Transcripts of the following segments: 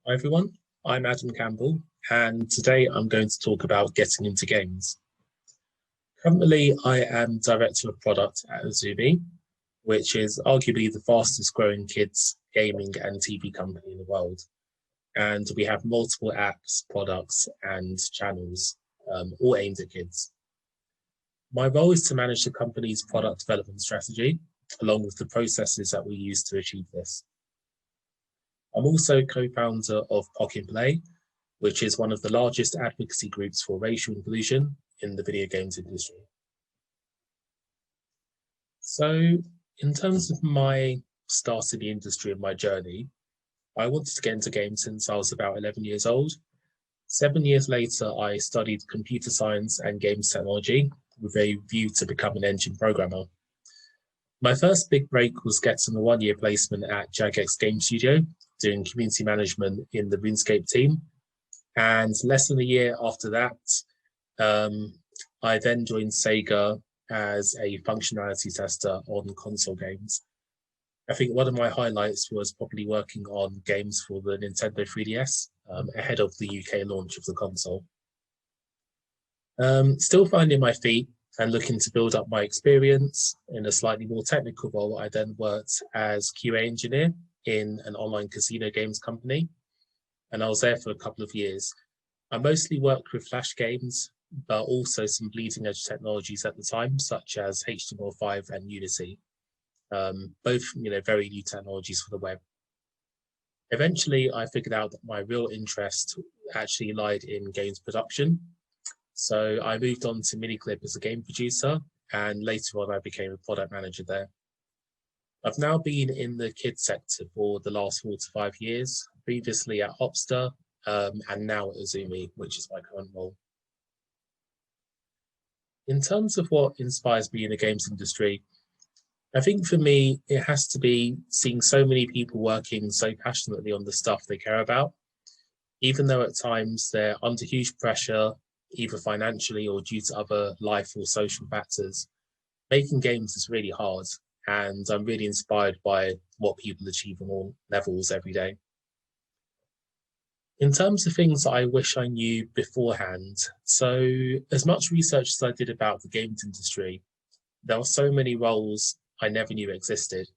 Hi everyone, I'm Adam Campbell, and today I'm going to talk about getting into games. Currently, I am Director of Product at Azoomee, which is arguably the fastest growing kids gaming and TV company in the world. And we have multiple apps, products, and channels, all aimed at kids. My role is to manage the company's product development strategy, along with the processes that we use to achieve this. I'm also co-founder of POC in Play, which is one of the largest advocacy groups for racial inclusion in the video games industry. So in terms of my start in the industry and my journey, I wanted to get into games since I was about 11 years old. 7 years later, I studied computer science and games technology with a view to become an engine programmer. My first big break was getting a one-year placement at Jagex Game Studio, doing community management in the RuneScape team. And less than a year after that, I then joined Sega as a functionality tester on console games. I think one of my highlights was probably working on games for the Nintendo 3DS ahead of the UK launch of the console. Still finding my feet and looking to build up my experience in a slightly more technical role, I then worked as QA engineer in an online casino games company, and I was there for a couple of years. I mostly worked with Flash games, but also some bleeding edge technologies at the time, such as HTML5 and Unity, both very new technologies for the web. Eventually, I figured out that my real interest actually lied in games production. So I moved on to Miniclip as a game producer, and later on I became a product manager there. I've now been in the kids sector for the last 4 to 5 years, previously at Hopster, and now at Azoomee, which is my current role. In terms of what inspires me in the games industry, I think for me, it has to be seeing so many people working so passionately on the stuff they care about, even though at times they're under huge pressure, either financially or due to other life or social factors. Making games is really hard, and I'm really inspired by what people achieve on all levels every day. In terms of things that I wish I knew beforehand, so as much research as I did about the games industry, there are so many roles I never knew existed.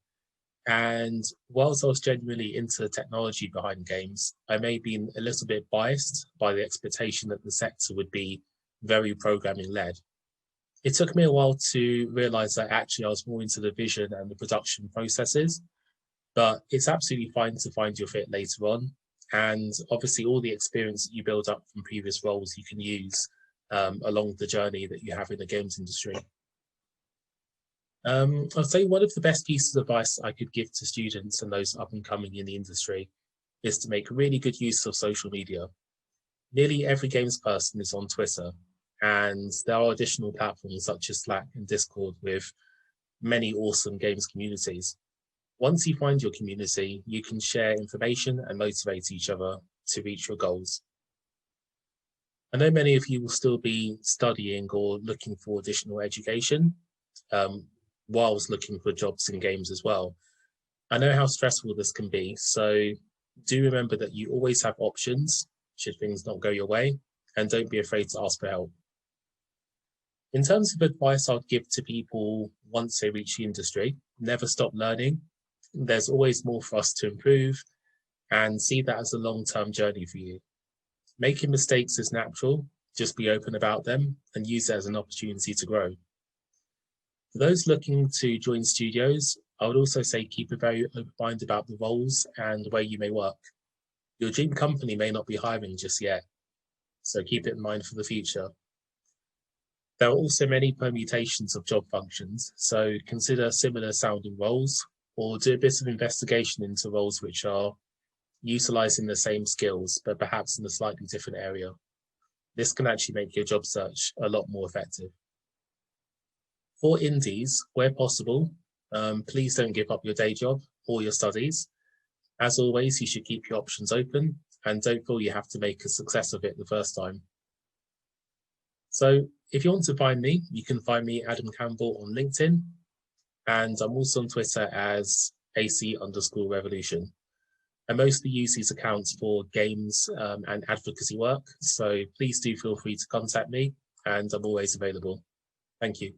And whilst I was genuinely into the technology behind games, I may have been a little bit biased by the expectation that the sector would be very programming led. It took me a while to realize that actually I was more into the vision and the production processes, but it's absolutely fine to find your fit later on. And obviously all the experience that you build up from previous roles you can use along the journey that you have in the games industry. I'd say one of the best pieces of advice I could give to students and those up and coming in the industry is to make really good use of social media. Nearly every games person is on Twitter, and there are additional platforms such as Slack and Discord with many awesome games communities. Once you find your community, you can share information and motivate each other to reach your goals. I know many of you will still be studying or looking for additional education, whilst looking for jobs in games as well. I know how stressful this can be, so do remember that you always have options should things not go your way, and don't be afraid to ask for help. In terms of advice I'd give to people once they reach the industry, never stop learning. There's always more for us to improve, and see that as a long-term journey for you. Making mistakes is natural, just be open about them and use it as an opportunity to grow. For those looking to join studios, I would also say keep a very open mind about the roles and where you may work. Your dream company may not be hiring just yet, so keep it in mind for the future. There are also many permutations of job functions, so consider similar sounding roles or do a bit of investigation into roles which are utilizing the same skills, but perhaps in a slightly different area. This can actually make your job search a lot more effective. For indies, where possible, please don't give up your day job or your studies. As always, you should keep your options open and don't feel you have to make a success of it the first time. So if you want to find me, you can find me Adam Campbell on LinkedIn, and I'm also on Twitter as AC_revolution. I mostly use these accounts for games and advocacy work, so please do feel free to contact me, and I'm always available. Thank you.